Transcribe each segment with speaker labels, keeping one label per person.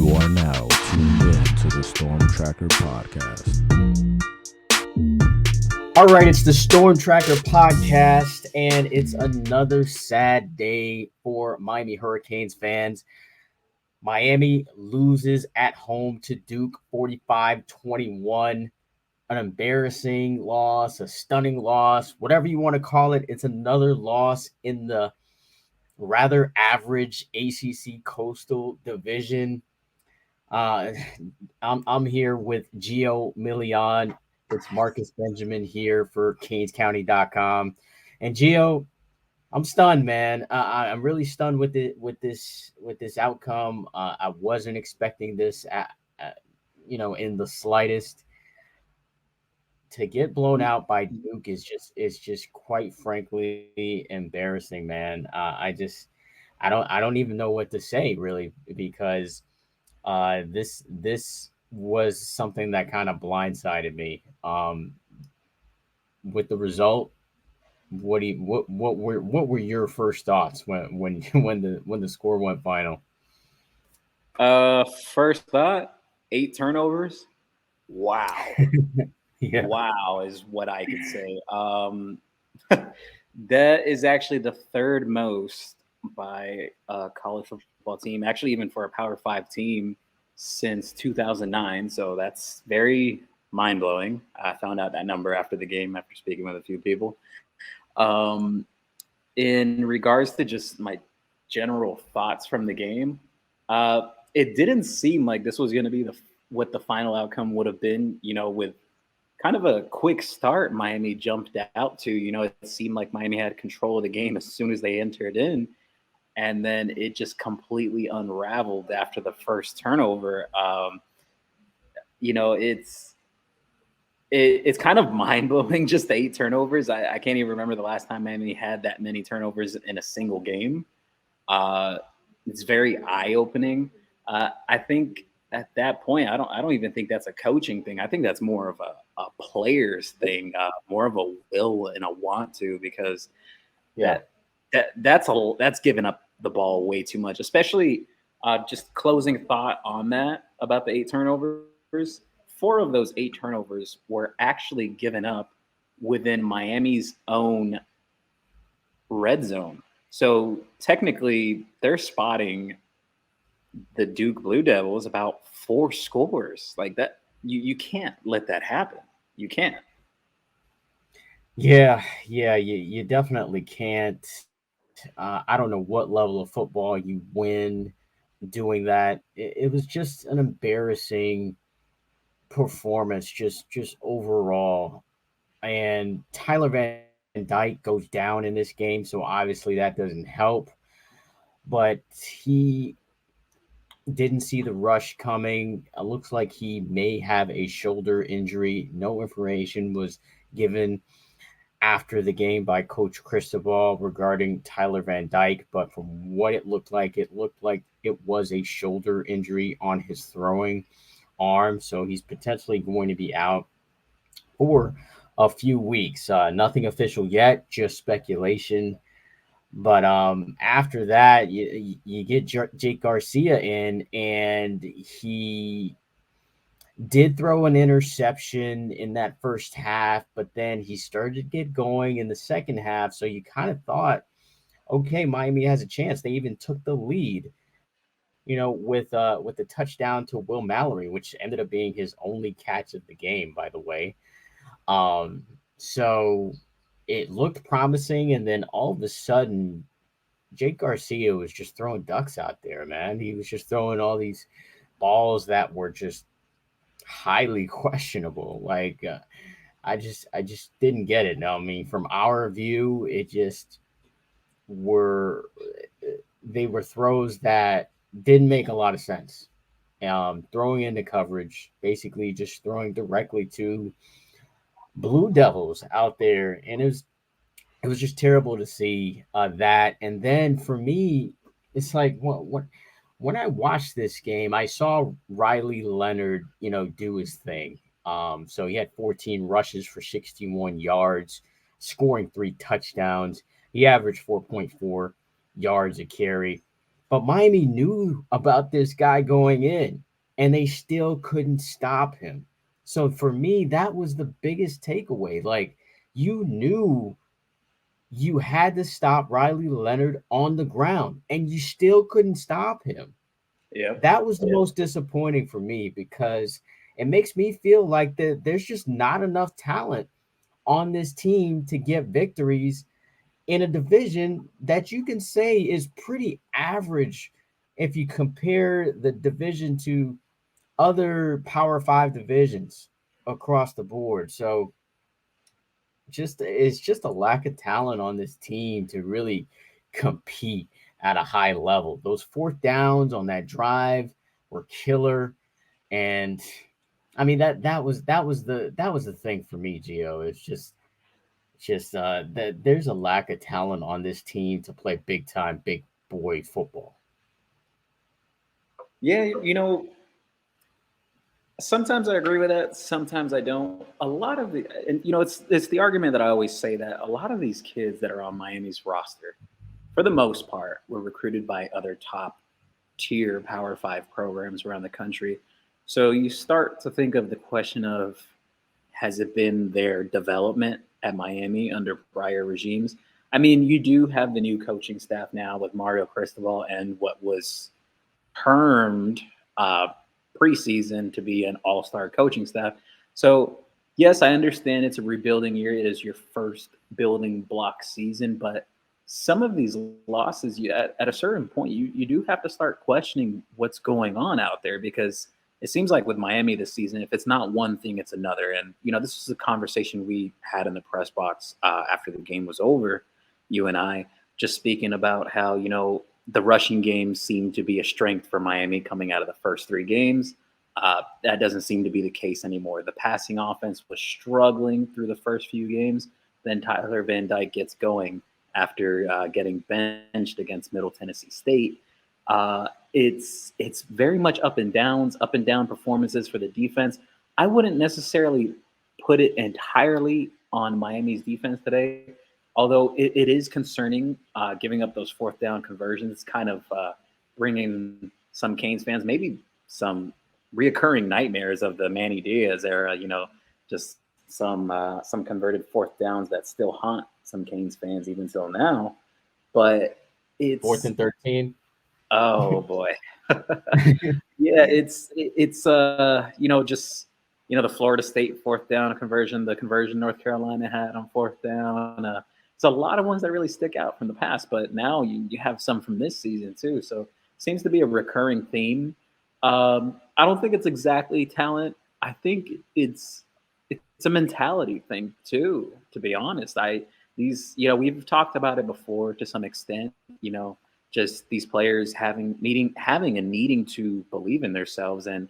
Speaker 1: You are now tuned in to the Storm Tracker Podcast.
Speaker 2: All right, it's the Storm Tracker Podcast, and it's another sad day for Miami Hurricanes fans. Miami loses at home to Duke 45-21. An embarrassing loss, a stunning loss, whatever you want to call it. It's another loss in the rather average ACC Coastal Division. I'm here with Gio Milian. It's Marcus Benjamin here for CanesCounty.com. And Gio, I'm stunned, man. I'm really stunned with this outcome. I wasn't expecting this, in the slightest. To get blown out by Duke is just quite frankly embarrassing, man. I don't even know what to say really because this was something that kind of blindsided me. With the result, what were your first thoughts when when the score went final?
Speaker 3: First thought, 8 turnovers. Wow.
Speaker 2: Yeah.
Speaker 3: Wow is what I could say. That is actually the third most by a college football team, actually even for a Power 5 team since 2009. So that's very mind-blowing. I found out that number after the game after speaking with a few people. In regards to just my general thoughts from the game, it didn't seem like this was going to be what the final outcome would have been, with kind of a quick start Miami jumped out to. It seemed like Miami had control of the game as soon as they entered in, and then it just completely unraveled after the first turnover. It's kind of mind-blowing, just the 8 turnovers. I can't even remember the last time Miami had that many turnovers in a single game. It's very eye-opening. I think at that point, I don't even think that's a coaching thing. I think that's more of a players thing, more of a will and a want to, because that's giving up the ball way too much. Especially just closing thought on that about the 8 turnovers. 4 of those 8 turnovers were actually given up within Miami's own red zone. So technically, they're spotting the Duke Blue Devils about 4 scores like that. You can't let that happen. You can't.
Speaker 2: Yeah, you definitely can't. I don't know what level of football you win doing that. It was just an embarrassing performance, just overall. And Tyler Van Dyke goes down in this game, so obviously that doesn't help. But he didn't see the rush coming. It looks like he may have a shoulder injury. No information was given after the game by Coach Cristobal regarding Tyler Van Dyke, but from what it looked like it was a shoulder injury on his throwing arm. So he's potentially going to be out for a few weeks. Nothing official yet, just speculation. But after that, you get Jake Garcia in, and he did throw an interception in that first half, but then he started to get going in the second half. So you kind of thought, okay, Miami has a chance. They even took the lead, with the touchdown to Will Mallory, which ended up being his only catch of the game, by the way. So it looked promising, and then all of a sudden, Jake Garcia was just throwing ducks out there, man. He was just throwing all these balls that were just highly questionable. Like I just didn't get it. No, I mean, from our view, it just were they were throws that didn't make a lot of sense. Throwing into coverage, basically just throwing directly to Blue Devils out there, and it was just terrible to see that. And then for me, it's like what when I watched this game, I saw Riley Leonard, do his thing. So he had 14 rushes for 61 yards, scoring 3 touchdowns. He averaged 4.4 yards a carry. But Miami knew about this guy going in, and they still couldn't stop him. So for me, that was the biggest takeaway. Like, you knew you had to stop Riley Leonard on the ground, and you still couldn't stop him.
Speaker 3: Yep.
Speaker 2: That was the most disappointing for me because it makes me feel like there's just not enough talent on this team to get victories in a division that you can say is pretty average if you compare the division to other Power Five divisions across the board. So just it's just a lack of talent on this team to really compete at a high level. Those fourth downs on that drive were killer, and I mean that was the thing for me, Gio. It's just that there's a lack of talent on this team to play big time, big boy football.
Speaker 3: Yeah, sometimes I agree with that. Sometimes I don't. A lot of the, and it's the argument that I always say that a lot of these kids that are on Miami's roster, for the most part, were recruited by other top tier Power Five programs around the country. So you start to think of the question of, has it been their development at Miami under prior regimes? I mean, you do have the new coaching staff now with Mario Cristobal and what was termed uh, preseason to be an all-star coaching staff. So yes, I understand it's a rebuilding year. It is your first building block season, but some of these losses, at a certain point, you do have to start questioning what's going on out there, because it seems like with Miami this season, if it's not one thing, it's another. And this is a conversation we had in the press box after the game was over. You and I just speaking about how the rushing game seemed to be a strength for Miami coming out of the first three games. That doesn't seem to be the case anymore. The passing offense was struggling through the first few games. Then Tyler Van Dyke gets going after getting benched against Middle Tennessee State. It's very much up and down performances for the defense. I wouldn't necessarily put it entirely on Miami's defense today, although it is concerning giving up those fourth down conversions, kind of bringing some Canes fans maybe some reoccurring nightmares of the Manny Diaz era. Just some converted fourth downs that still haunt some Canes fans even till now. But it's
Speaker 2: 4th and 13.
Speaker 3: Oh boy. Yeah, it's just the Florida State fourth down conversion, the conversion North Carolina had on fourth down. It's a lot of ones that really stick out from the past, but now you have some from this season too. So it seems to be a recurring theme. I don't think it's exactly talent. I think it's a mentality thing too, to be honest. We've talked about it before to some extent, just these players having and needing to believe in themselves. And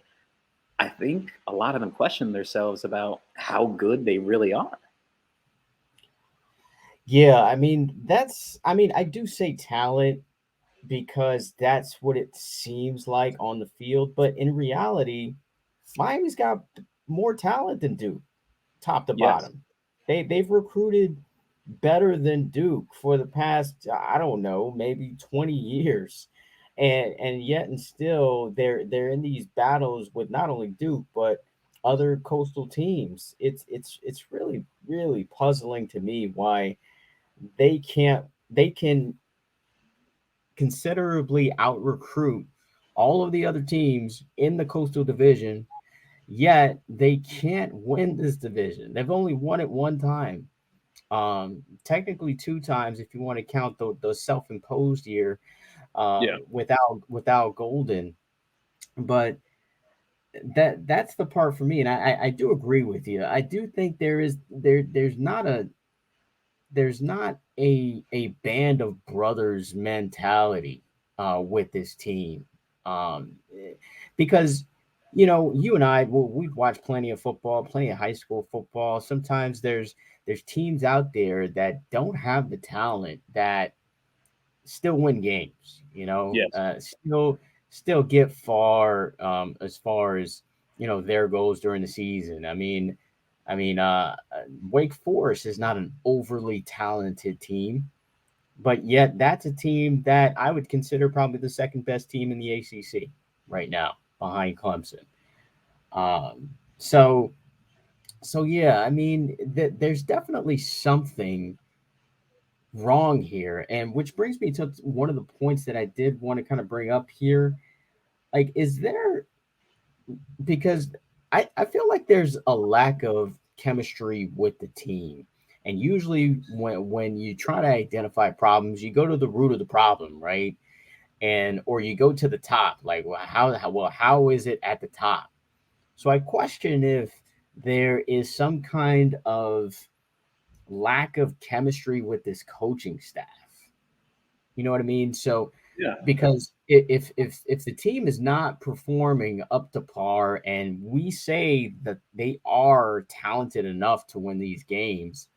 Speaker 3: I think a lot of them question themselves about how good they really are.
Speaker 2: Yeah, I do say talent because that's what it seems like on the field, but in reality, Miami's got more talent than Duke, top to
Speaker 3: Yes.
Speaker 2: bottom. They've recruited better than Duke for the past, I don't know, maybe 20 years. And yet and still they're in these battles with not only Duke but other coastal teams. It's really really puzzling to me why they can considerably out recruit all of the other teams in the coastal division, yet they can't win this division. They've only won it one time, technically two times if you want to count the self-imposed year
Speaker 3: Yeah.
Speaker 2: without Golden. But that's the part for me, and I do agree with you. I do think there's not a band of brothers mentality with this team, because you and I, we've watched plenty of football, plenty of high school football. Sometimes there's teams out there that don't have the talent that still win games.
Speaker 3: Yes.
Speaker 2: Still get far, as far as their goals during the season. Wake Forest is not an overly talented team, but yet that's a team that I would consider probably the second best team in the ACC right now, behind Clemson. Um, so so yeah, I mean, there's definitely something wrong here, and which brings me to one of the points that I did want to kind of bring up here. Like, is there, because I feel like there's a lack of chemistry with the team. And usually when you try to identify problems, you go to the root of the problem, right? And or you go to the top, like, well, how is it at the top? So I question if there is some kind of lack of chemistry with this coaching staff. You know what I mean? So
Speaker 3: Yeah.
Speaker 2: because if the team is not performing up to par, and we say that they are talented enough to win these games,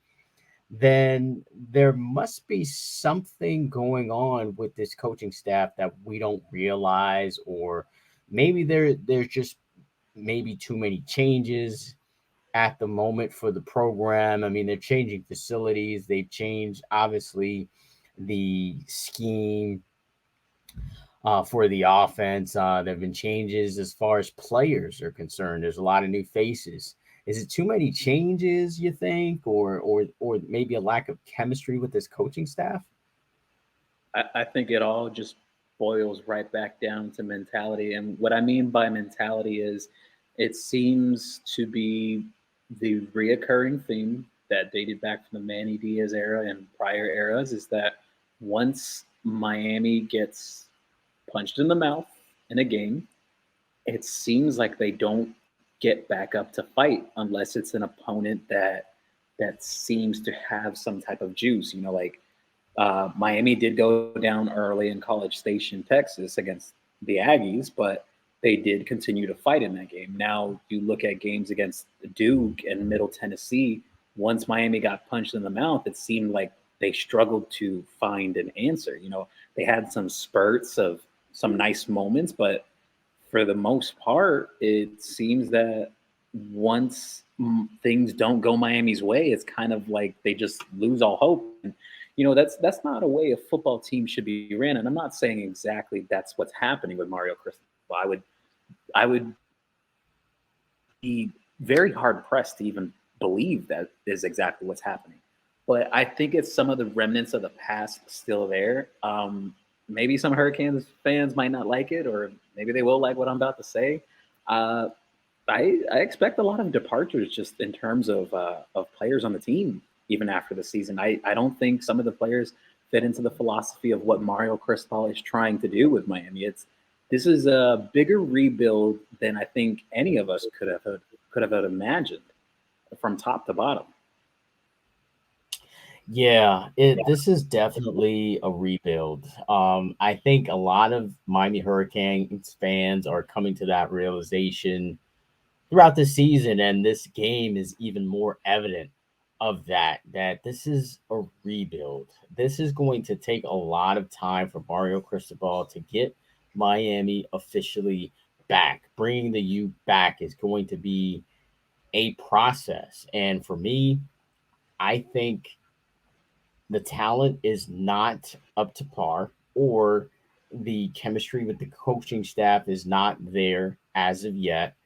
Speaker 2: then there must be something going on with this coaching staff that we don't realize, or maybe there's just maybe too many changes at the moment for the program. I mean, they're changing facilities, they've changed obviously the scheme for the offense. There have been changes as far as players are concerned. There's a lot of new faces. Is it too many changes, you think, or maybe a lack of chemistry with this coaching staff?
Speaker 3: I think it all just boils right back down to mentality. And what I mean by mentality is it seems to be the reoccurring theme that dated back from the Manny Diaz era and prior eras is that once Miami gets punched in the mouth in a game, it seems like they don't get back up to fight unless it's an opponent that seems to have some type of juice. Like Miami did go down early in College Station, Texas, against the Aggies, but they did continue to fight in that game. Now you look at games against Duke and Middle Tennessee. Once Miami got punched in the mouth, it seemed like they struggled to find an answer. They had some spurts of some nice moments, but for the most part, it seems that once things don't go Miami's way, it's kind of like they just lose all hope. And, that's not a way a football team should be ran. And I'm not saying exactly that's what's happening with Mario Cristobal. I would be very hard pressed to even believe that is exactly what's happening. But I think it's some of the remnants of the past still there. Maybe some Hurricanes fans might not like it, or maybe they will like what I'm about to say. Uh, I expect a lot of departures just in terms of players on the team, even after the season. I don't think some of the players fit into the philosophy of what Mario Cristobal is trying to do with Miami. This is a bigger rebuild than I think any of us could have imagined from top to bottom.
Speaker 2: Yeah, this is definitely a rebuild. I think a lot of Miami Hurricanes fans are coming to that realization throughout the season, and this game is even more evident of that this is a rebuild. This is going to take a lot of time for Mario Cristobal to get Miami officially back. Bringing the U back is going to be a process, and for me, I think the talent is not up to par, or the chemistry with the coaching staff is not there as of yet,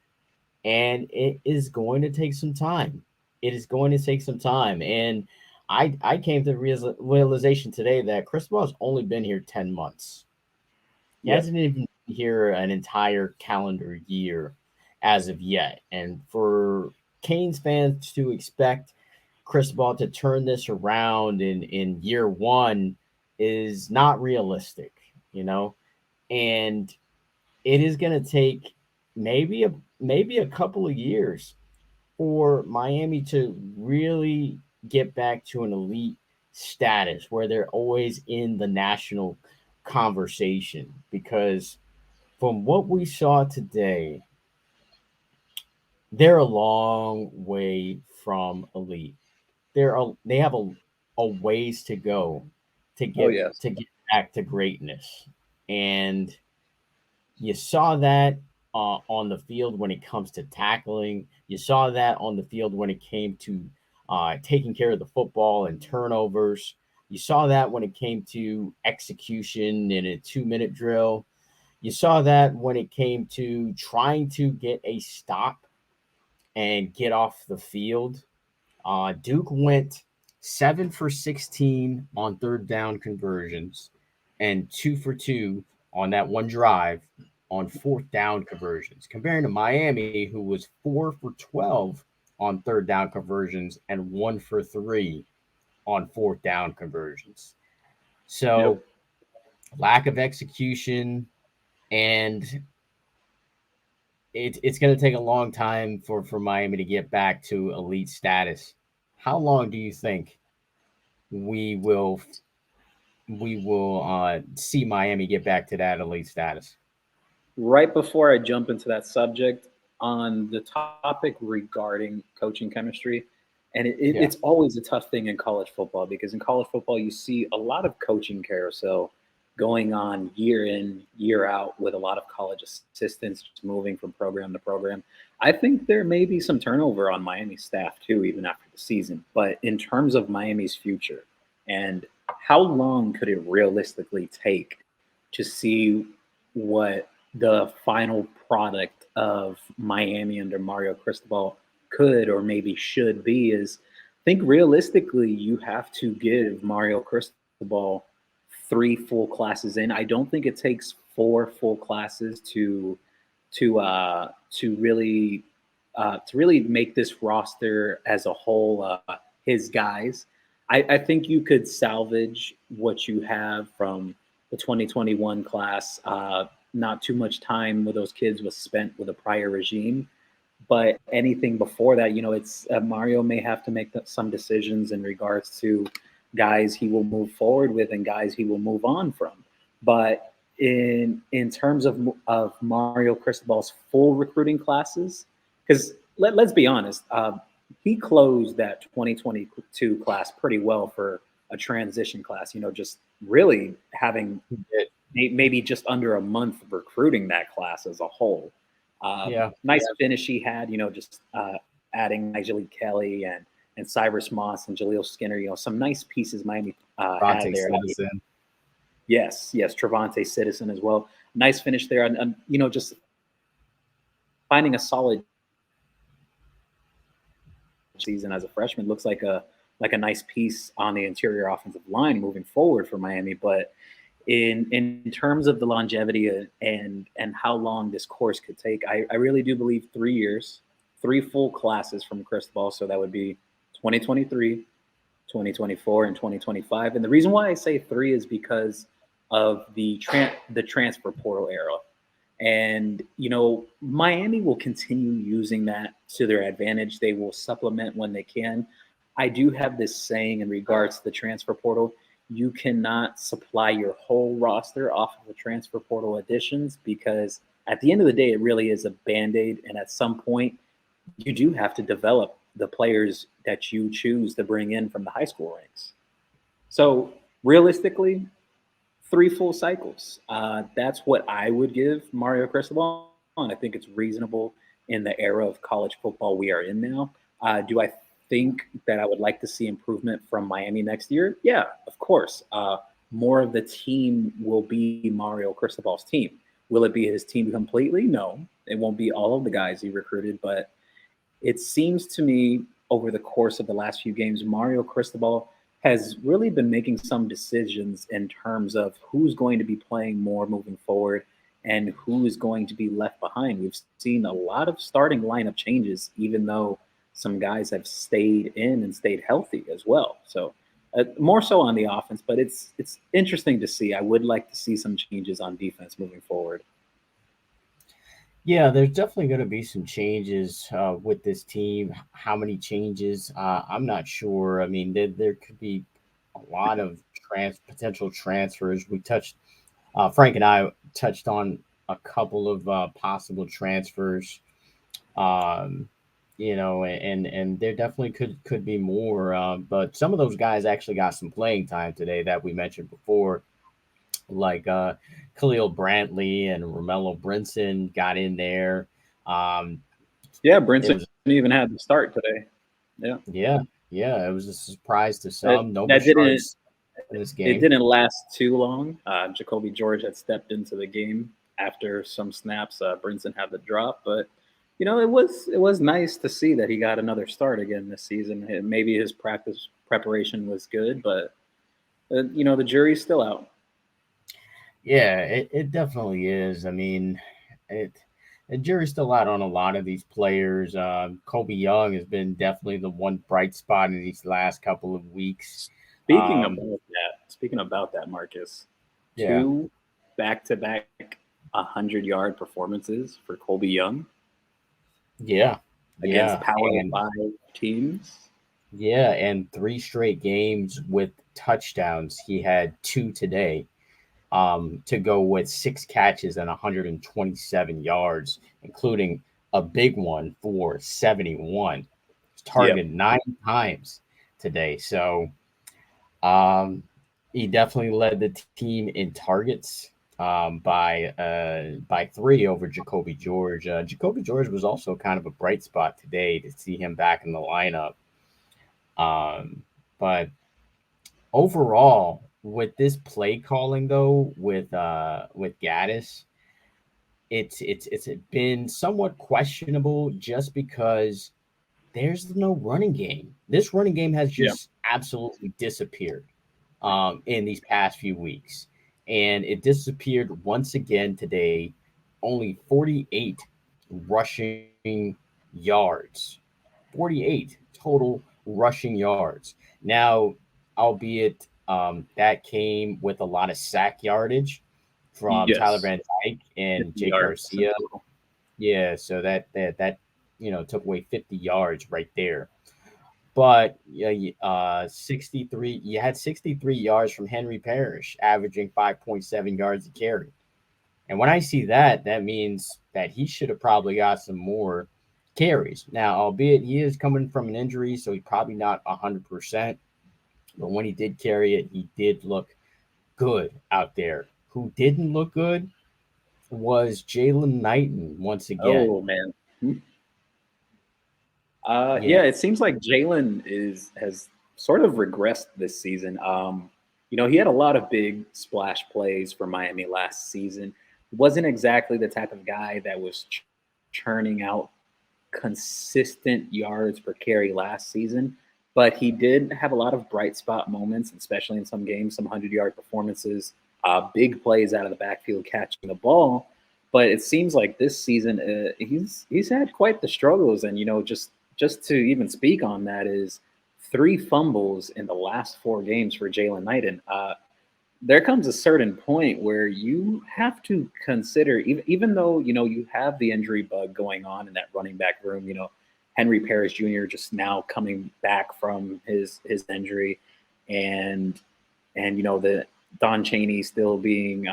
Speaker 2: and it is going to take some time. It is going to take some time. And I came to the realization today that Cristobal has only been here 10 months. He
Speaker 3: Yeah.
Speaker 2: hasn't even been here an entire calendar year as of yet. And for Canes fans to expect Cristobal to turn this around in year one is not realistic, you know? And it is going to take maybe a couple of years for Miami to really get back to an elite status where they're always in the national conversation, because from what we saw today, they're a long way from elite. They have a ways to go to
Speaker 3: Oh
Speaker 2: get
Speaker 3: yes.
Speaker 2: to get back to greatness. And you saw that on the field when it comes to tackling. You saw that on the field when it came to taking care of the football and turnovers. You saw that when it came to execution in a 2-minute drill. You saw that when it came to trying to get a stop and get off the field. Duke went 7 for 16 on third down conversions and 2 for 2 on that one drive on fourth down conversions, comparing to Miami, who was 4 for 12 on third down conversions and 1 for 3 on fourth down conversions. So,
Speaker 3: Yep.
Speaker 2: lack of execution, and it's going to take a long time for Miami to get back to elite status. How long do you think we will see Miami get back to that elite status?
Speaker 3: Right before I jump into that subject, on the topic regarding coaching chemistry, and
Speaker 2: Yeah,
Speaker 3: it's always a tough thing in college football because in college football you see a lot of coaching carousel going on year in year out with a lot of college assistants just moving from program to program. I think there may be some turnover on Miami's staff too, even after the season. But in terms of Miami's future and how long could it realistically take to see what the final product of Miami under Mario Cristobal could or maybe should be is I think realistically you have to give Mario Cristobal 3 full classes in. I don't think it takes 4 full classes to really make this roster as a whole his guys. I think you could salvage what you have from the 2021 class. Not too much time with those kids was spent with a prior regime, but anything before that, it's Mario may have to make some decisions in regards to guys he will move forward with and guys he will move on from. But in terms of Mario Cristobal's full recruiting classes, because let's be honest, he closed that 2022 class pretty well for a transition class. Just really having maybe just under a month of recruiting that class as a whole.
Speaker 2: yeah,
Speaker 3: Nice finish he had, just adding Nigel Kelly and Cyrus Moss and Jaleel Skinner, some nice pieces Miami had there.
Speaker 2: Citizen.
Speaker 3: Yes, Trevante Citizen as well. Nice finish there. And just finding a solid season as a freshman looks like a nice piece on the interior offensive line moving forward for Miami. But in terms of the longevity and how long this course could take, I really do believe 3 years, 3 full classes from Cristobal. So that would be 2023, 2024, and 2025. And the reason why I say 3 is because of the transfer portal era. And, Miami will continue using that to their advantage. They will supplement when they can. I do have this saying in regards to the transfer portal. You cannot supply your whole roster off of the transfer portal additions because at the end of the day, it really is a Band-Aid. And at some point, you do have to develop the players that you choose to bring in from the high school ranks. So realistically, 3 full cycles. That's what I would give Mario Cristobal, and I think it's reasonable in the era of college football we are in now. Do I think that I would like to see improvement from Miami next year? Yeah, of course. More of the team will be Mario Cristobal's team. Will it be his team completely? No, it won't be all of the guys he recruited, but it seems to me over the course of the last few games, Mario Cristobal has really been making some decisions in terms of who's going to be playing more moving forward and who is going to be left behind. We've seen a lot of starting lineup changes, even though some guys have stayed in and stayed healthy as well. So more so on the offense, but it's interesting to see. I would like to see some changes on defense moving forward.
Speaker 2: Yeah, there's definitely going to be some changes with this team. How many changes? I'm not sure. I mean, there could be a lot of potential transfers. Frank and I touched on a couple of possible transfers. And there definitely could be more. But some of those guys actually got some playing time today that we mentioned before, like Khalil Brantley and Romello Brinson got in there.
Speaker 3: Yeah,
Speaker 2: It
Speaker 3: Brinson
Speaker 2: was,
Speaker 3: even had the start today. Yeah.
Speaker 2: yeah, it was a surprise to some. No
Speaker 3: That didn't
Speaker 2: Bashards. in this
Speaker 3: It
Speaker 2: game.
Speaker 3: didn't last too long. Jacoby George had stepped into the game after some snaps. Brinson had the drop, but it was nice to see that he got another start again this season. Maybe his practice preparation was good, but the jury's still out.
Speaker 2: Yeah, it definitely is. I mean, it the jury's still out on a lot of these players. Kobe Young has been definitely the one bright spot in these last couple of weeks.
Speaker 3: Speaking
Speaker 2: Um,
Speaker 3: about that, speaking about that, Marcus,
Speaker 2: yeah,
Speaker 3: two back-to-back 100-yard performances for Colby Young
Speaker 2: yeah,
Speaker 3: against
Speaker 2: yeah,
Speaker 3: Power
Speaker 2: and
Speaker 3: Five teams.
Speaker 2: yeah, and three straight games with touchdowns. He had two today. To go with 6 catches and 127 yards, including a big one for 71. He's
Speaker 3: Yep.
Speaker 2: targeted 9 times today. So he definitely led the team in targets by three over Jacoby George. Jacoby George was also kind of a bright spot today to see him back in the lineup. But overall, with this play calling though, with Gaddis, it's been somewhat questionable just because there's no running game. This running game has
Speaker 3: Yeah.
Speaker 2: just absolutely disappeared in these past few weeks, and it disappeared once again today. Only 48 rushing yards, 48 total rushing yards. Now, albeit that came with a lot of sack yardage from Tyler
Speaker 3: Yes.
Speaker 2: Van Dyke and
Speaker 3: 50
Speaker 2: Jake
Speaker 3: yards in
Speaker 2: Garcia.
Speaker 3: total.
Speaker 2: Yeah, so that took away 50 yards right there. But yeah, 63. You had 63 yards from Henry Parrish, averaging 5.7 yards a carry. And when I see that, that means that he should have probably got some more carries. Now, albeit he is coming from an injury, so he's probably not 100%. But when he did carry it, he did look good out there. Who didn't look good was Jalen Knighton once again.
Speaker 3: Oh man.
Speaker 2: Yeah,
Speaker 3: Yeah, it seems like Jalen has sort of regressed this season. He had a lot of big splash plays for Miami last season. Wasn't exactly the type of guy that was churning out consistent yards per carry last season, but he did have a lot of bright spot moments, especially in some games, some 100-yard performances, big plays out of the backfield catching the ball. But it seems like this season he's had quite the struggles, and just to even speak on that is 3 fumbles in the last 4 games for Jalen Knighton. There comes a certain point where you have to consider, even though you have the injury bug going on in that running back room. Henry Parrish Jr. just now coming back from his injury, and the Don Chaney still being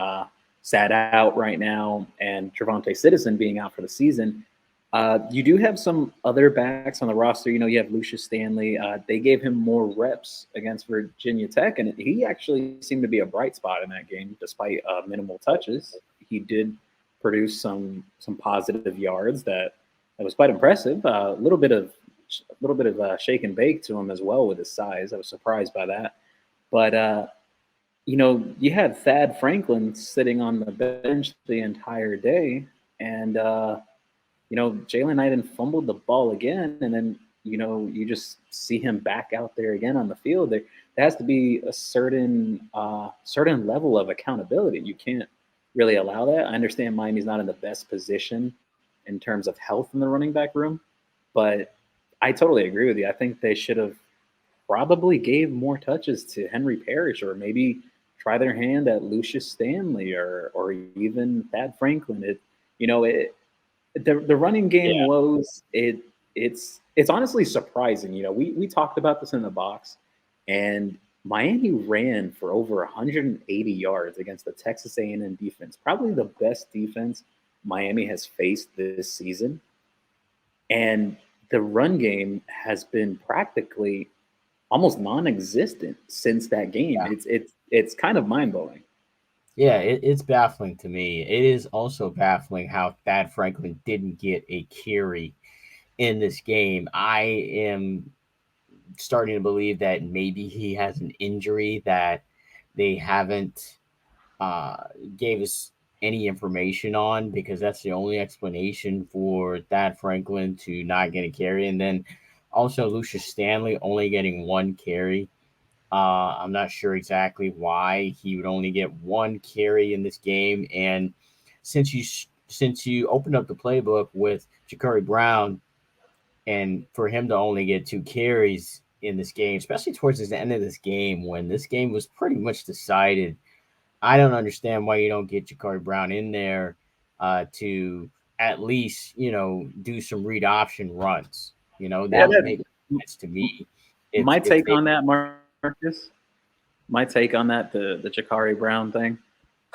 Speaker 3: sat out right now, and Trevonte Citizen being out for the season. You do have some other backs on the roster. You have Lucius Stanley. They gave him more reps against Virginia Tech, and he actually seemed to be a bright spot in that game, despite minimal touches. He did produce some positive yards that was quite impressive. A little bit of shake and bake to him as well with his size. I was surprised by that, but you had Thad Franklin sitting on the bench the entire day, and Jalen Knighton fumbled the ball again, and then you just see him back out there again on the field. There has to be a certain level of accountability. You can't really allow that. I understand Miami's not in the best position in terms of health in the running back room, but I totally agree with you. I think they should have probably gave more touches to Henry Parrish, or maybe try their hand at Lucius Stanley or even Thad Franklin. The running game
Speaker 2: yeah,
Speaker 3: woes, it's honestly surprising. We talked about this in the box, and Miami ran for over 180 yards against the Texas A&M defense, probably the best defense Miami has faced this season. And the run game has been practically almost non-existent since that game.
Speaker 2: yeah.
Speaker 3: It's kind of mind-blowing.
Speaker 2: Yeah, it's baffling to me. It is also baffling how Thad Franklin didn't get a carry in this game. I am starting to believe that maybe he has an injury that they haven't gave us any information on, because that's the only explanation for Thad Franklin to not get a carry. And then also Lucius Stanley only getting one carry. I'm not sure exactly why he would only get one carry in this game. And since you opened up the playbook with Jakari Brown, and for him to only get two carries in this game, especially towards the end of this game when this game was pretty much decided, I don't understand why you don't get Jakari Brown in there to at least, do some read option runs.
Speaker 3: Yeah,
Speaker 2: That would make sense to me.
Speaker 3: my
Speaker 2: If
Speaker 3: take
Speaker 2: they
Speaker 3: on that, Marcus. My take on that, the Jakari Brown thing.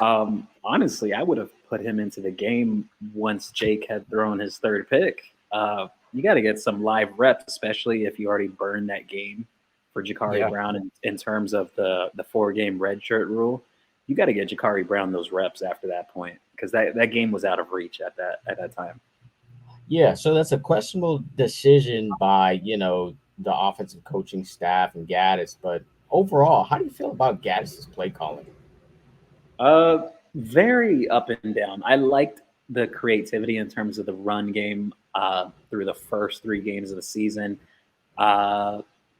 Speaker 3: Honestly, I would have put him into the game once Jake had thrown his third pick. You got to get some live reps, especially if you already burned that game for Jakari
Speaker 2: Yeah.
Speaker 3: Brown in terms of the 4-game red shirt rule. You got to get Jakari Brown those reps after that point because that game was out of reach at that time.
Speaker 2: Yeah, so that's a questionable decision by, the offensive coaching staff and Gaddis. But overall, how do you feel about Gaddis's play calling?
Speaker 3: Very up and down. I liked the creativity in terms of the run game through the first 3 games of the season.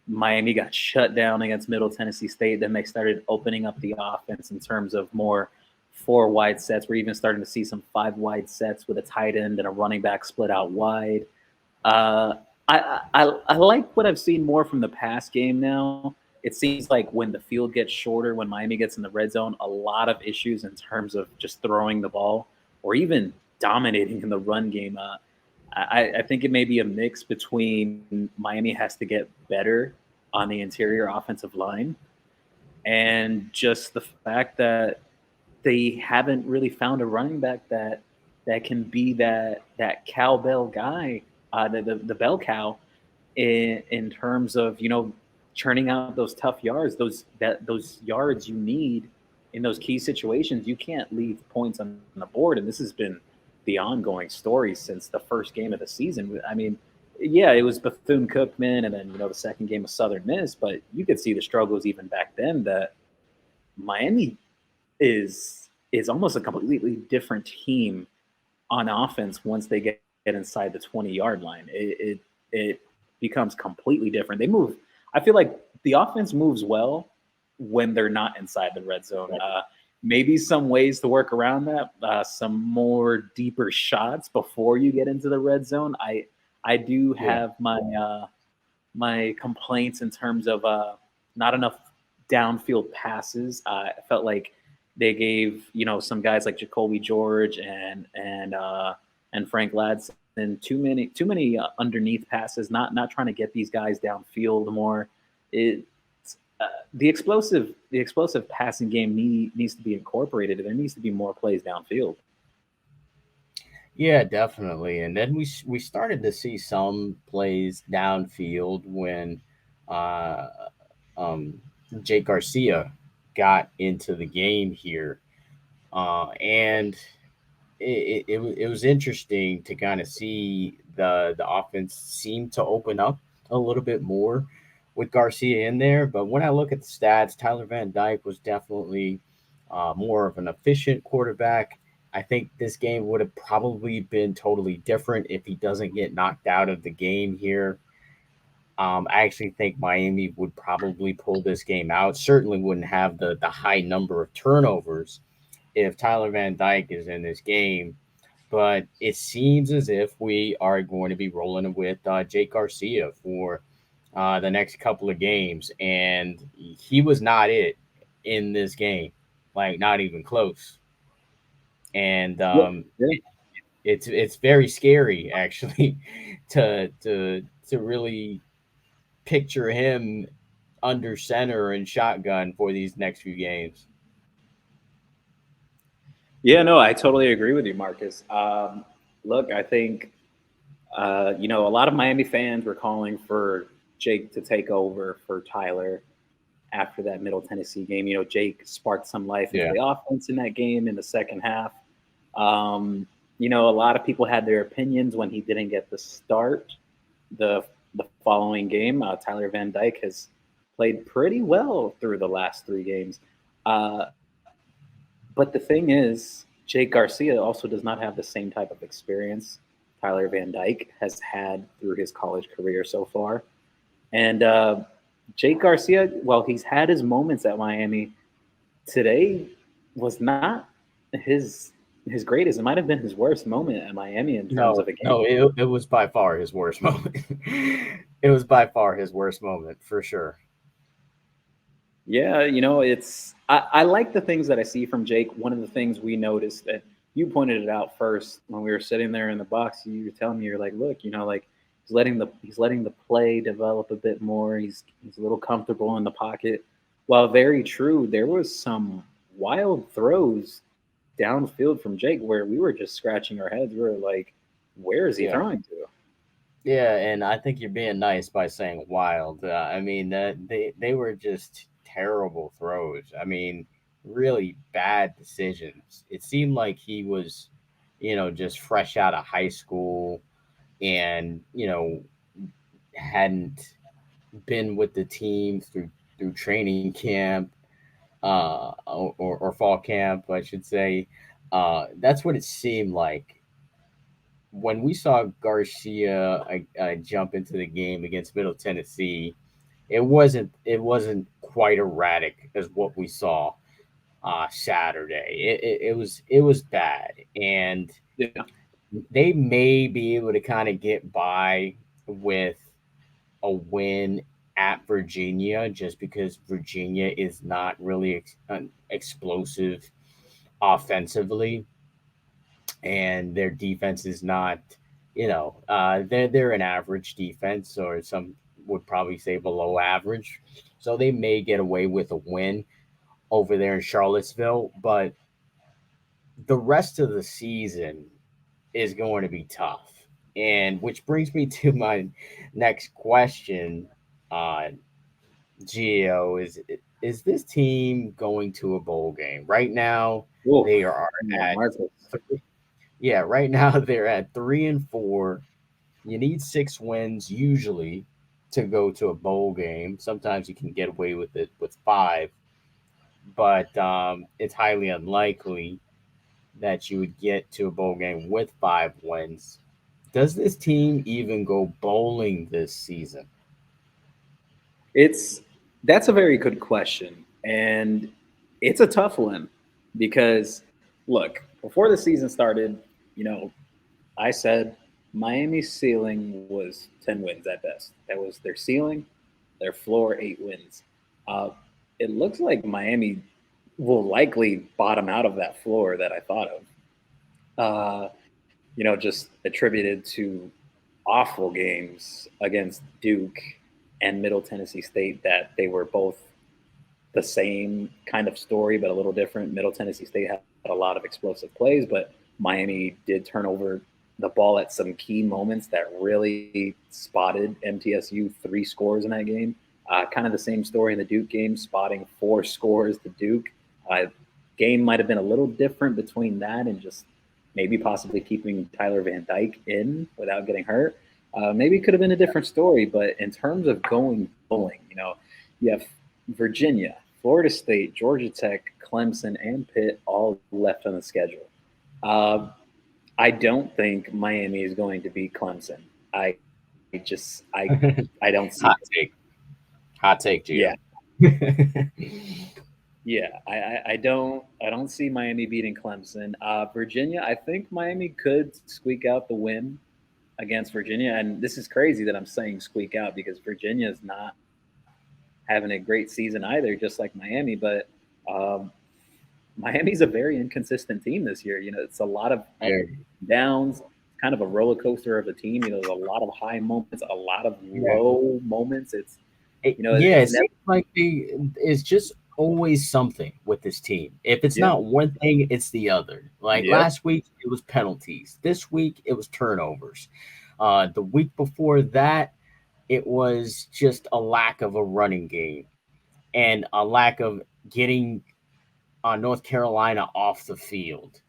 Speaker 3: Miami got shut down against Middle Tennessee State. Then they started opening up the offense in terms of more 4 wide sets. We're even starting to see some 5 wide sets with a tight end and a running back split out wide. I like what I've seen more from the pass game now. It seems like when the field gets shorter, when Miami gets in the red zone, a lot of issues in terms of just throwing the ball or even dominating in the run game. I think it may be a mix between Miami has to get better on the interior offensive line and just the fact that they haven't really found a running back that can be that cowbell guy, the bell cow in terms of churning out those tough yards, those yards you need in those key situations. You can't leave points on the board, and this has been the ongoing story since the first game of the season. I mean, yeah, it was Bethune-Cookman, and then the second game was Southern Miss, but you could see the struggles even back then that Miami is almost a completely different team on offense once they get inside the 20-yard line. It becomes completely different. They move. I feel like the offense moves well when they're not inside the red zone. Maybe some ways to work around that, some more deeper shots before you get into the red zone. I do have my complaints in terms of not enough downfield passes. I felt like they gave some guys like Jacoby George and Frank Ladson too many underneath passes. Not trying to get these guys downfield more. The explosive passing game needs to be incorporated. There needs to be more plays downfield.
Speaker 2: Yeah, definitely. And then we started to see some plays downfield when uh, Jake Garcia got into the game here, and it was interesting to kind of see the offense seem to open up a little bit more with Garcia in there. But when I look at the stats, Tyler Van Dyke was definitely more of an efficient quarterback. I think this game would have probably been totally different if he doesn't get knocked out of the game here. I actually think Miami would probably pull this game out. Certainly wouldn't have the high number of turnovers if Tyler Van Dyke is in this game. But it seems as if we are going to be rolling with Jake Garcia for the next couple of games. And he was not it in this game, like not even close. And
Speaker 3: Yeah.
Speaker 2: it's very scary actually to really picture him under center and shotgun for these next few games.
Speaker 3: Yeah, no, I totally agree with you, Marcus. Look, I think a lot of Miami fans were calling for Jake to take over for Tyler after that Middle Tennessee game. Jake sparked some life into
Speaker 2: Yeah.
Speaker 3: the offense in that game in the second half. A lot of people had their opinions when he didn't get the start the following game. Tyler Van Dyke has played pretty well through the last 3 games. Uh, but the thing is, Jake Garcia also does not have the same type of experience Tyler Van Dyke has had through his college career so far. And Jake Garcia, well, he's had his moments at Miami. Today was not his greatest. It might have been his worst moment at Miami in terms of a game.
Speaker 2: No, it was by far his worst moment. It was by far his worst moment for sure.
Speaker 3: Yeah, I like the things that I see from Jake. One of the things we noticed that you pointed it out first when we were sitting there in the box, you were telling me, you're like, look, like he's letting the play develop a bit more. He's a little comfortable in the pocket. While very true, there was some wild throws downfield from Jake where we were just scratching our heads. We were like, where is he throwing to?
Speaker 2: Yeah, and I think you're being nice by saying wild. I mean, they were just terrible throws. I mean, really bad decisions. It seemed like he was, just fresh out of high school and, hadn't been with the team through training camp or fall camp, I should say. That's what it seemed like when we saw Garcia jump into the game against Middle Tennessee. It wasn't quite erratic as what we saw Saturday. It was bad, and
Speaker 3: Yeah.
Speaker 2: they may be able to kind of get by with a win at Virginia, just because Virginia is not really explosive offensively, and their defense is not, they're an average defense, or some would probably say below average. So they may get away with a win over there in Charlottesville, but the rest of the season is going to be tough. And which brings me to my next question, uh, Gio, is this team going to a bowl game? Right now,
Speaker 3: Whoa.
Speaker 2: they are
Speaker 3: Yeah,
Speaker 2: at
Speaker 3: Marcus.
Speaker 2: yeah, right now they're at 3-4. You need 6 wins usually to go to a bowl game. Sometimes you can get away with it with 5, but it's highly unlikely that you would get to a bowl game with 5 wins. Does this team even go bowling this season?
Speaker 3: It's That's a very good question, and it's a tough one because look, before the season started, you know, I said Miami's ceiling was 10 wins at best. That was their ceiling, their floor 8 wins. Uh, it looks like Miami will likely bottom out of that floor that I thought of. Uh, just attributed to awful games against Duke and Middle Tennessee State that they were both the same kind of story, but a little different. Middle Tennessee State had a lot of explosive plays, but Miami did turn over the ball at some key moments that really spotted MTSU 3 scores in that game. Kind of the same story in the Duke game, spotting 4 scores to Duke. Game might have been a little different between that and just maybe possibly keeping Tyler Van Dyke in without getting hurt. Maybe it could have been a different story, but in terms of going bowling, you have Virginia, Florida State, Georgia Tech, Clemson, and Pitt all left on the schedule. I don't think Miami is going to beat Clemson. I don't see
Speaker 2: Hot take, Gio.
Speaker 3: Yeah. Yeah, I don't see Miami beating Clemson. Virginia, I think Miami could squeak out the win against Virginia, and this is crazy that I'm saying squeak out because Virginia is not having a great season either, just like Miami. But Miami's a very inconsistent team this year. It's a lot of downs, kind of a roller coaster of a team. There's a lot of high moments, a lot of low moments.
Speaker 2: It seems like it's just always something with this team. If it's not one thing, it's the other. Like last week, it was penalties. This week, it was turnovers. The week before that, it was just a lack of a running game and a lack of getting North Carolina off the field.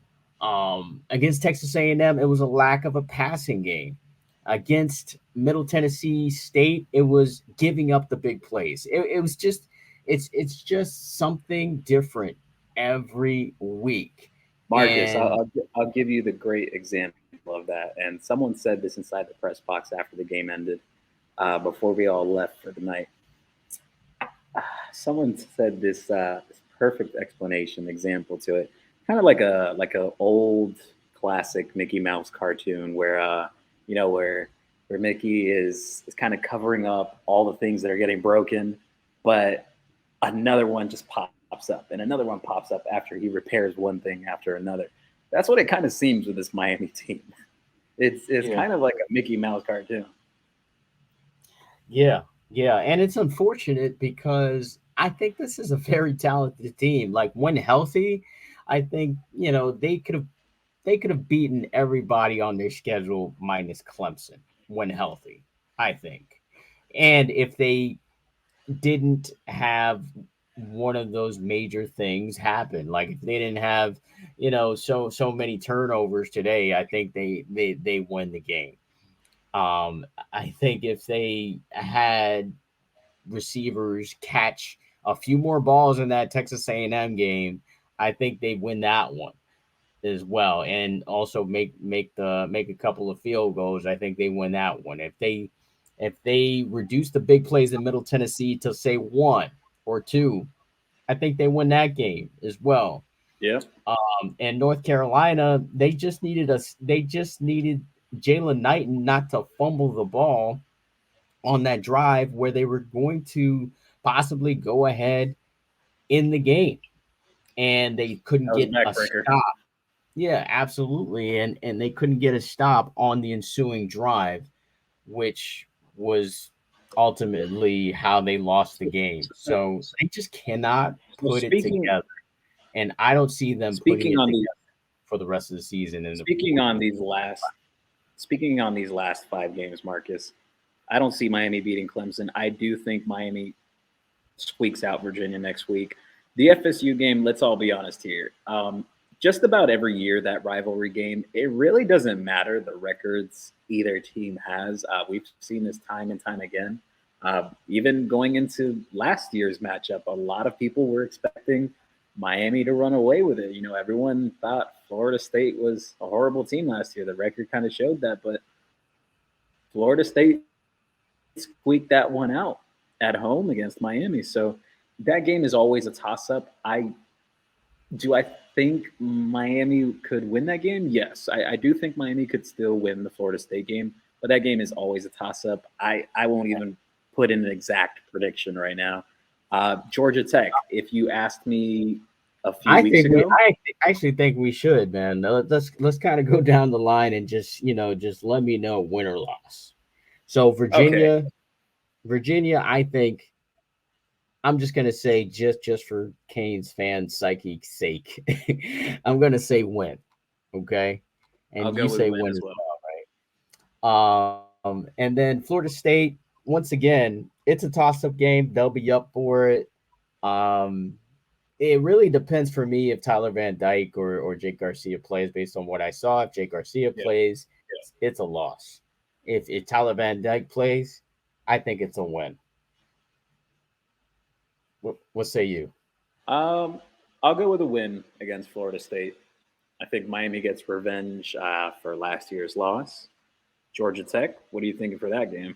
Speaker 2: Against Texas A&M, it was a lack of a passing game. Against Middle Tennessee State, it was giving up the big plays. It It's just something different every week.
Speaker 3: Marcus,
Speaker 2: And
Speaker 3: I'll give you the great example of that. And someone said this inside the press box after the game ended, before we all left for the night. Someone said this perfect explanation example to it, kind of like a old classic Mickey Mouse cartoon where where Mickey is kind of covering up all the things that are getting broken, but another one just pops up and another one pops up after he repairs one thing after another. That's what it kind of seems with this Miami team. It's
Speaker 2: yeah,
Speaker 3: kind of like a Mickey Mouse cartoon.
Speaker 2: yeah, yeah, and it's unfortunate because I think this is a very talented team. Like when healthy, I think they could have beaten everybody on their schedule minus Clemson when healthy. I think, and if they didn't have one of those major things happen, like if they didn't have so many turnovers today, I think they win the game. I think if they had receivers catch a few more balls in that Texas A&M game, I think they win that one as well, and also make a couple of field goals. I think they win that one. If they reduce the big plays in Middle Tennessee to say one or two, I think they win that game as well.
Speaker 3: Yeah.
Speaker 2: And North Carolina, they just needed Jalen Knighton not to fumble the ball on that drive where they were going to possibly go ahead in the game, and they couldn't
Speaker 3: That was a
Speaker 2: get a
Speaker 3: backbreaker.
Speaker 2: stop. Yeah, absolutely. And they couldn't get a stop on the ensuing drive, which was ultimately how they lost the game.
Speaker 3: So,
Speaker 2: So they just cannot
Speaker 3: so
Speaker 2: put it together. And I don't see them putting
Speaker 3: speaking
Speaker 2: it
Speaker 3: on
Speaker 2: together
Speaker 3: these
Speaker 2: for the rest of the season.
Speaker 3: speaking on these last speaking on these last 5 games, Marcus, I don't see Miami beating Clemson. I do think Miami squeaks out Virginia next week. The FSU game, let's all be honest here. Just about every year, that rivalry game, it really doesn't matter the records either team has. We've seen this time and time again. Even going into last year's matchup, a lot of people were expecting Miami to run away with it. Everyone thought Florida State was a horrible team last year. The record kind of showed that, but Florida State squeaked that one out at home against Miami. So that game is always a toss up. I think Miami could win that game? Yes. I do think Miami could still win the Florida State game, but that game is always a toss up. I won't even put in an exact prediction right now. Georgia Tech, if you asked me a few
Speaker 2: I
Speaker 3: weeks
Speaker 2: think we
Speaker 3: ago,
Speaker 2: I actually think we should, man. Let's kind of go down the line and just let me know win or loss. So
Speaker 3: okay,
Speaker 2: Virginia, I think I'm just gonna say just for Kane's fan psyche's sake, I'm gonna say win. Okay,
Speaker 3: I'll
Speaker 2: and
Speaker 3: go
Speaker 2: you
Speaker 3: with
Speaker 2: say
Speaker 3: win
Speaker 2: win
Speaker 3: as
Speaker 2: as
Speaker 3: well.
Speaker 2: well, right? And then Florida State, once again, it's a toss-up game. They'll be up for it. Um, it really depends for me if Tyler Van Dyke or Jake Garcia plays based on what I saw. If Jake Garcia
Speaker 3: Yeah,
Speaker 2: plays, it's a loss. If Tyler Van Dyke plays, I think it's a win. What say you?
Speaker 3: I'll go with a win against Florida State. I think Miami gets revenge for last year's loss. Georgia Tech, what are you thinking for that game?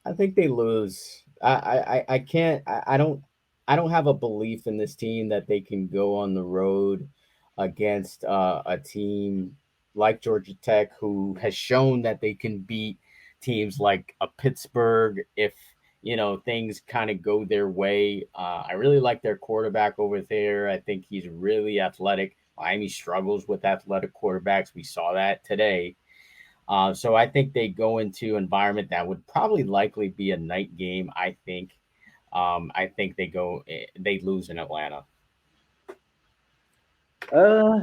Speaker 2: I think they lose. I can't. I don't have a belief in this team that they can go on the road against a team like Georgia Tech, who has shown that they can beat teams like a Pittsburgh if things kind of go their way. I really like their quarterback over there. I think he's really athletic. Miami struggles with athletic quarterbacks. We saw that today. So I think they go into environment that would probably likely be a night game. I think they lose in Atlanta.
Speaker 3: Uh,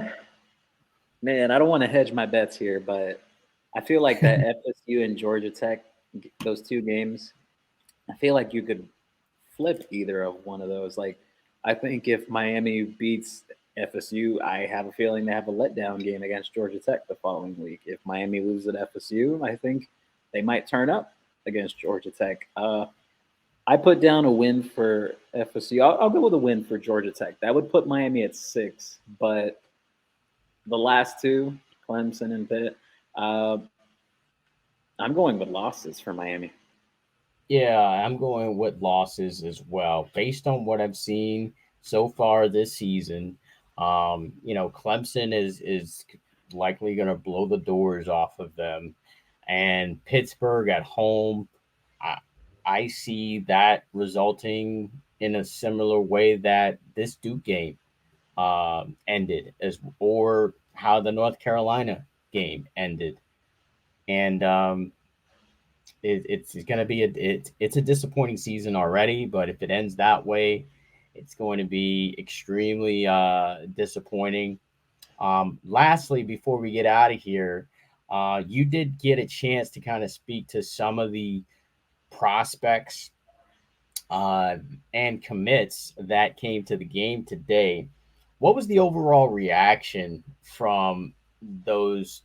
Speaker 3: Man, I don't want to hedge my bets here, but I feel like that FSU and Georgia Tech, those 2 games, I feel like you could flip either of one of those. Like, I think if Miami beats FSU, I have a feeling they have a letdown game against Georgia Tech the following week. If Miami loses at FSU, I think they might turn up against Georgia Tech. I put down a win for FSU. I'll go with a win for Georgia Tech. That would put Miami at 6, but the last two, Clemson and Pitt, uh, I'm going with losses for Miami.
Speaker 2: Yeah, I'm going with losses as well. Based on what I've seen so far this season, Clemson is likely going to blow the doors off of them, and Pittsburgh at home, I, I see that resulting in a similar way that this Duke game ended, as or how the North Carolina game ended, and it's going to be it's a disappointing season already. But if it ends that way, it's going to be extremely disappointing. Lastly, before we get out of here, you did get a chance to kind of speak to some of the prospects uh, and commits that came to the game today. What was the overall reaction from those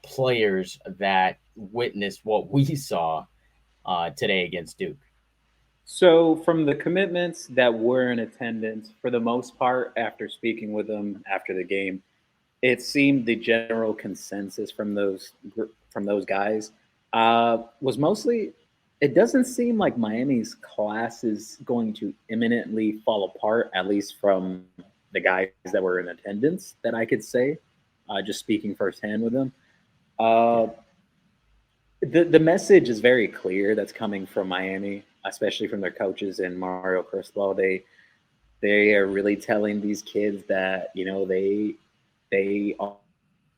Speaker 2: players that witnessed what we saw today against Duke?
Speaker 3: So, from the commitments that were in attendance, for the most part, after speaking with them after the game, it seemed the general consensus from those guys was mostly it doesn't seem like Miami's class is going to imminently fall apart, at least from the guys that were in attendance that I could say, just speaking firsthand with them. Uh, the message is very clear that's coming from Miami, especially from their coaches and Mario Cristobal. They are really telling these kids that they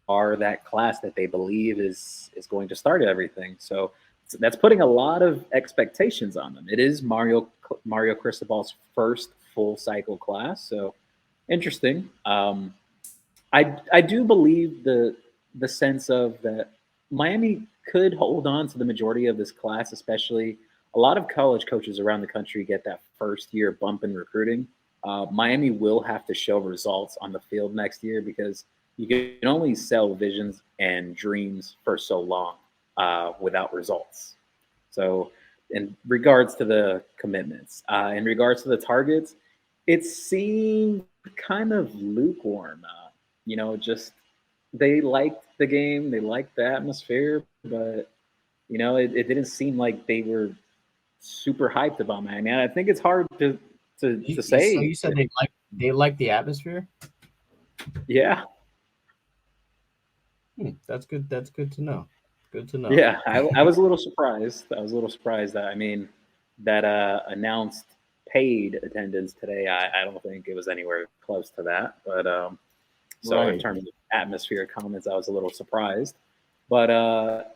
Speaker 3: are that class that they believe is going to start everything. So that's putting a lot of expectations on them. It is Mario Cristobal's first full cycle class, so interesting. I do believe the sense of that Miami could hold on to the majority of this class, especially a lot of college coaches around the country get that first year bump in recruiting. Miami will have to show results on the field next year because you can only sell visions and dreams for so long without results. So, in regards to the commitments, in regards to the targets, it seemed kind of lukewarm. Just they liked the game, they liked the atmosphere, but it didn't seem like they were super hyped about Miami. And I think it's hard to say.
Speaker 2: So you said they like the atmosphere.
Speaker 3: Yeah,
Speaker 2: That's good. That's good to know. Good to know.
Speaker 3: yeah. I was a little surprised. I was a little surprised that that announced paid attendance today. I don't think it was anywhere close to that. But so in
Speaker 2: Right.
Speaker 3: terms of atmosphere comments, I was a little surprised. But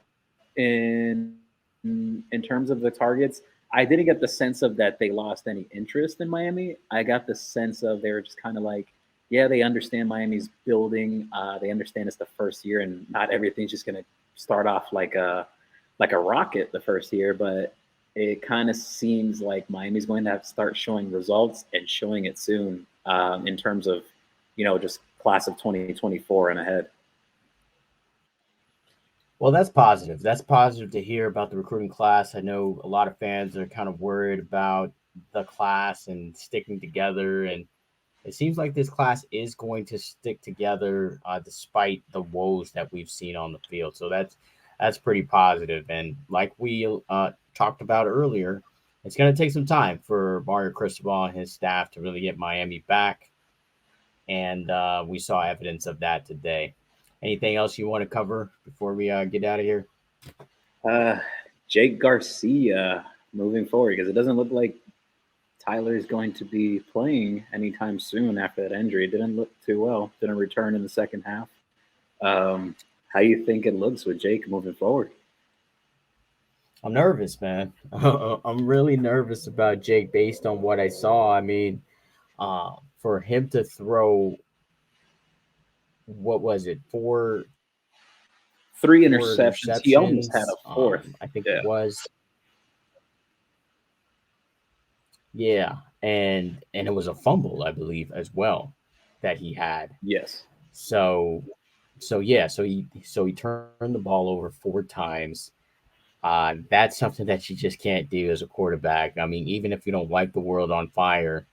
Speaker 3: in in terms of the targets, I didn't get the sense of that they lost any interest in Miami. I got the sense of they were just kind of like, yeah, they understand Miami's building. They understand it's the first year, and not everything's just going to start off like a rocket the first year. But it kind of seems like Miami's going to have to start showing results and showing it soon in terms of just class of 2024 and ahead.
Speaker 2: Well, that's positive. That's positive to hear about the recruiting class. I know a lot of fans are kind of worried about the class and sticking together, and it seems like this class is going to stick together despite the woes that we've seen on the field. So that's pretty positive. And like we talked about earlier, it's going to take some time for Mario Cristobal and his staff to really get Miami back, and we saw evidence of that today. Anything else you want to cover before we get out of here?
Speaker 3: Uh, Jake Garcia moving forward because it doesn't look like Tyler is going to be playing anytime soon after that injury. It didn't look too well. Didn't return in the second half. How you think it looks with Jake moving forward?
Speaker 2: I'm nervous, man. I'm really nervous about Jake based on what I saw. I mean, for him to throw, what was it,
Speaker 3: Three
Speaker 2: four
Speaker 3: interceptions. He almost had
Speaker 2: interceptions?
Speaker 3: a fourth.
Speaker 2: I think
Speaker 3: Yeah.
Speaker 2: it was. Yeah, and it was a fumble, I believe, as well that he had.
Speaker 3: Yes.
Speaker 2: So, so yeah, so he turned the ball over 4 times. That's something that you just can't do as a quarterback. I mean, even if you don't light the world on fire,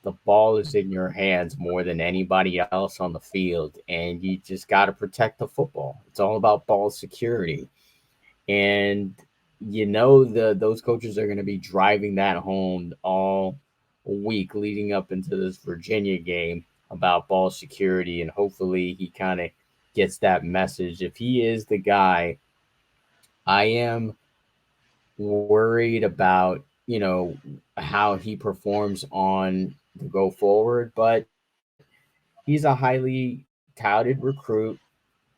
Speaker 2: the ball is in your hands more than anybody else on the field, and you just got to protect the football. It's all about ball security, and those coaches are going to be driving that home all week leading up into this Virginia game about ball security, and hopefully he kind of gets that message. If he is the guy, I am worried about how he performs on the go forward, but he's a highly touted recruit,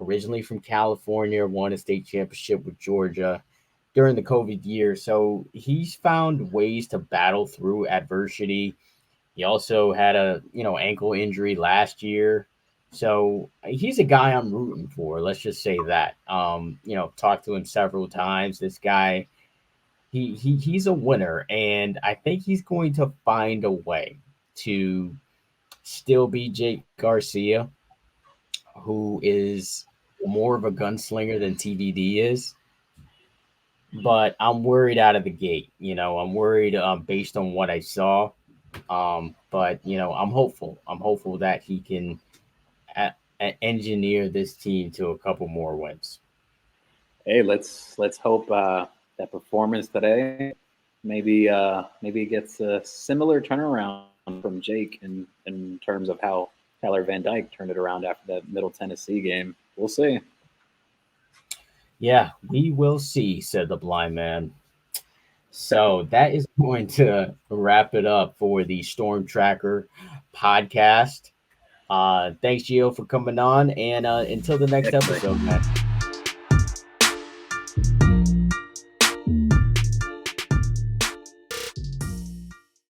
Speaker 2: originally from California, won a state championship with Georgia during the COVID year. So he's found ways to battle through adversity. He also had a ankle injury last year. So he's a guy I'm rooting for. Let's just say that. Talked to him several times. This guy, he's a winner, and I think he's going to find a way to still be Jake Garcia, who is more of a gunslinger than TVD is. But I'm worried out of the gate. I'm worried based on what I saw. But I'm hopeful. I'm hopeful that he can engineer this team to a couple more wins.
Speaker 3: Hey, let's hope that performance today maybe gets a similar turnaround from Jake in terms of how Tyler Van Dyke turned it around after that Middle Tennessee game. We'll see.
Speaker 2: Yeah, we will see, said the blind man. So that is going to wrap it up for the Storm Tracker podcast. Thanks, Gio, for coming on. And until the next episode, man.